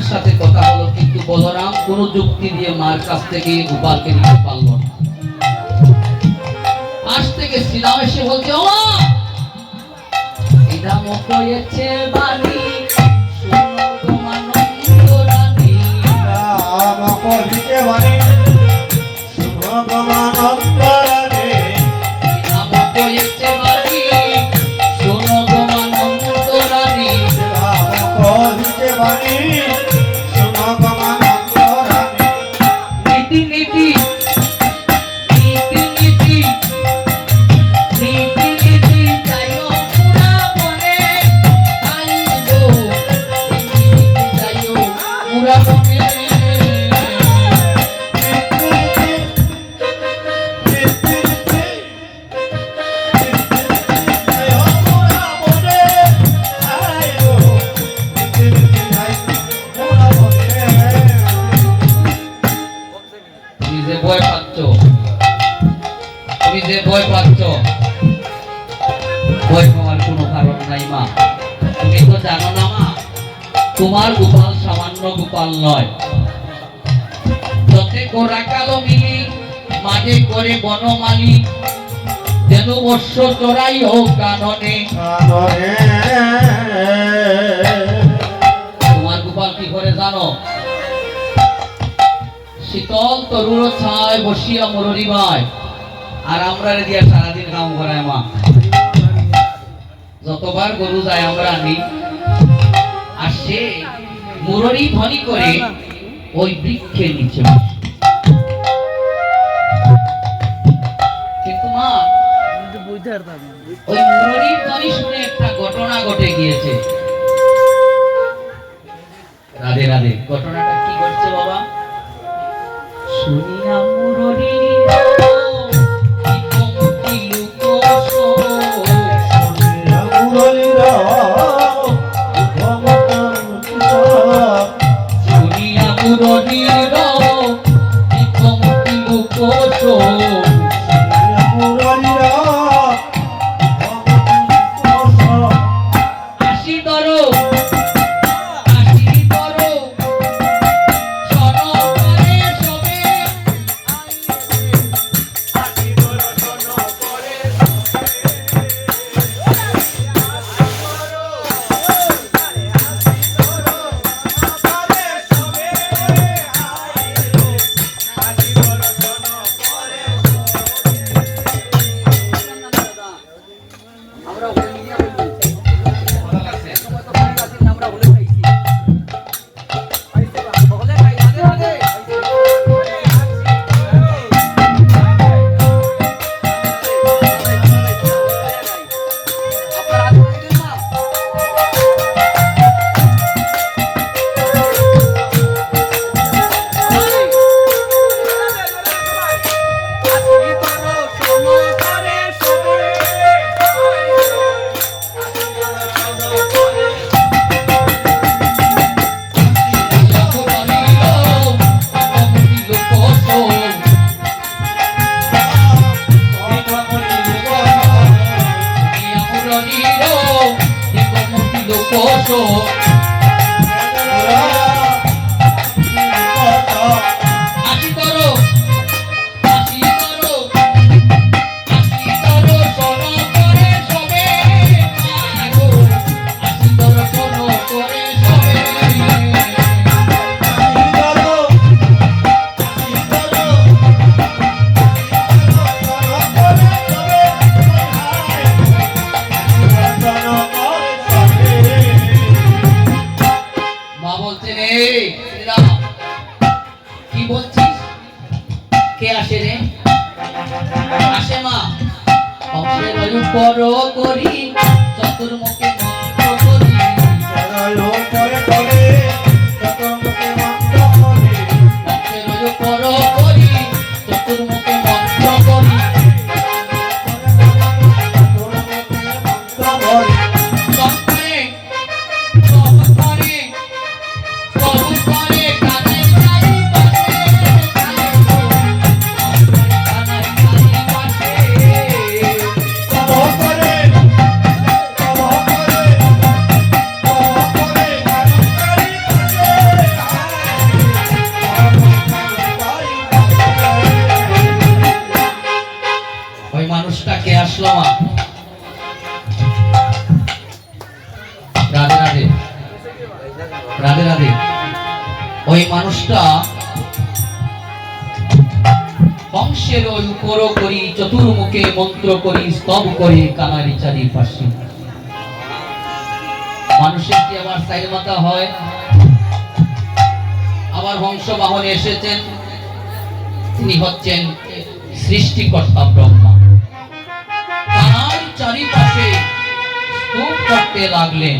বলরামের সাথে কথা হলো, কিন্তু বলরাম কোনো যুক্তি দিয়ে মার কাছ থেকে গোপালকে নিতে পারল না। পাশ থেকে শ্রীরাম এসে বলছে, ও শ্রীরাম কয়েছে বাণী শোনো গো মানন্দ রানী, রাম কহিতে বাণী শোনো গো মানন্দ রানী, শ্রীরাম কয়েছে বাণী শোনো গো মানন্দ রানী, রাম কহিতে বাণী শোনো গো মানন্দ রানী। নীতি নীতি নীতি নীতি নীতি নীতি যাইও পুরা বনে, আইগো নীতি নীতি যাইও পুরা বনে। তুমি যে ভয় পাচ্ছ, তুমি যে ভয় পাচ্ছ, ভয় পাওয়ার কোনো কারণ নাই মা। তুমি তো জানো না মা, তোমার গোপাল সামান্য গোপাল নয়। যতে গোরা কালো মিলি মাঝে করে বনমালী, যেন বর্ষ চড়াই হোক কাননে। তোমার গোপাল কি করে জানো? শীতল তরুর ছায় বসিয়া মুররি ভাই, আর আমরা দিয়া সারাদিন কাম করায় মা। যতবার গরু যায় আমরা আনি, আর সে মুররি ধ্বনি করে ওই বৃক্ষের নিচে বসে। কিন্তু মা, ওই মুররির ধ্বনি শুনে একটা ঘটনা ঘটে গিয়েছে। রাধে রাধে। ঘটনাটা কি ঘটছে বাবা? শুনিয়া মুররি শুনিয়া মুররির আসি ধরো পর করি চতুর্মুখে মন্ত্র করি পর করি চতুর্মুখে মন্ত্র করি ওই মানুষটা বংশের ওই উপর করি চতুর্মুখে মন্ত্র করি স্তব করি কানারি চারিপাশে মানুষের কি আবার চাইর মাথা হয়? আবার বংশ বাহনে এসেছেন, তিনি হচ্ছেন সৃষ্টিকর্তা ব্রহ্মা। কানার চারিপাশে স্তূপ করতে লাগলেন।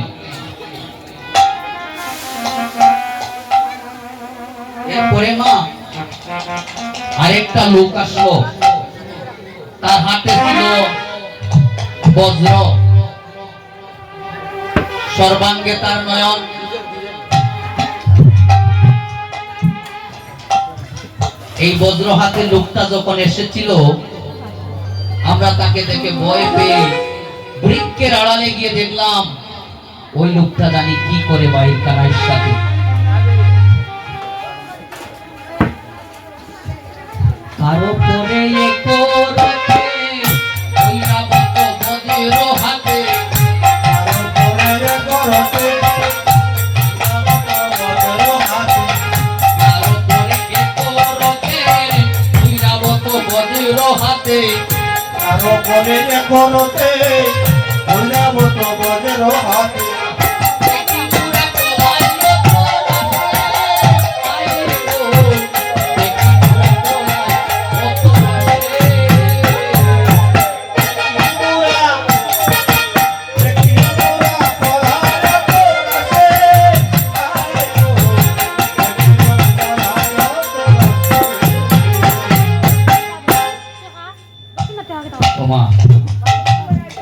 এরপরে মা আরেকটা লোক আসলো, তার হাতে ছিল বজ্র, সর্বাঙ্গে তার নয়ন। এই বজ্র হাতে লোকটা যখন এসেছিল, আমরা তাকে দেখে ভয় পেয়ে বৃক্ষের আড়ালে গিয়ে দেখলাম ওই লোকটা জানি কি করে বাড়ির কানাইয়ের সাথে। কারো পরে হাতে হাতে আরো পরে করতে ভৈরবত বজ্র হাতে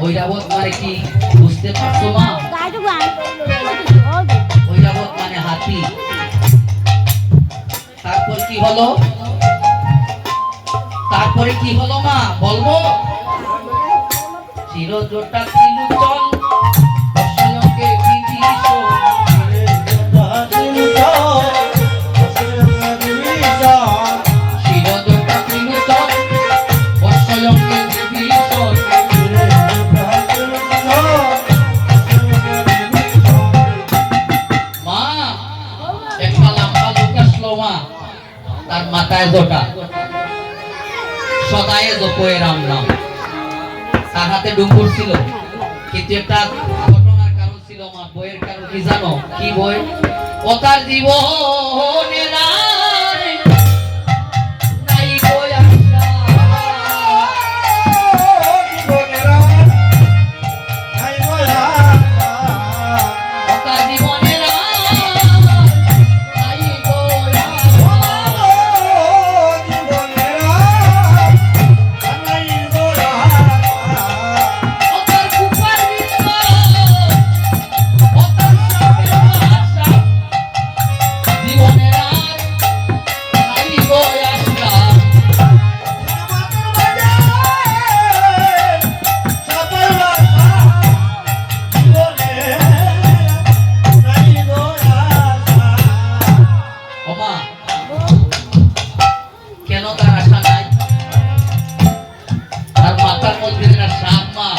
ঐরাবত মানে কি বুঝতে পারছো মা? ঐরাবত মানে হাতি। তারপর কি হলো? তারপরে কি হলো মা বলবো? চিরজটা ত্রিলোচন অসংখ্যে বিভীষণ, চিরজটা ত্রিলোচন অসংখ্যে বিভীষণ। তার মাথায় জটা, সদায়ে জপয়ে রাম নাম, তার হাতে ডুঙ্গুর ছিল। কিন্তু একটা ঘটনার কারণ ছিল মা, বইয়ের কারণ কি জানো? কি বই? ও তার জীবনে নাই বই আশা, ও তার জীবনে কেন তার আশা নাই? তার মাথার মধ্যে সাপ মা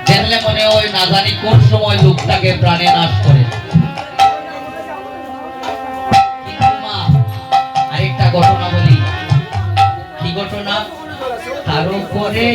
দেখলে মনে হয় না জানি কোন সময় লোকটাকে প্রাণে নাশ করে। কিন্তু মা আরেকটা ঘটনা বলি। কি ঘটনা? তার উপরে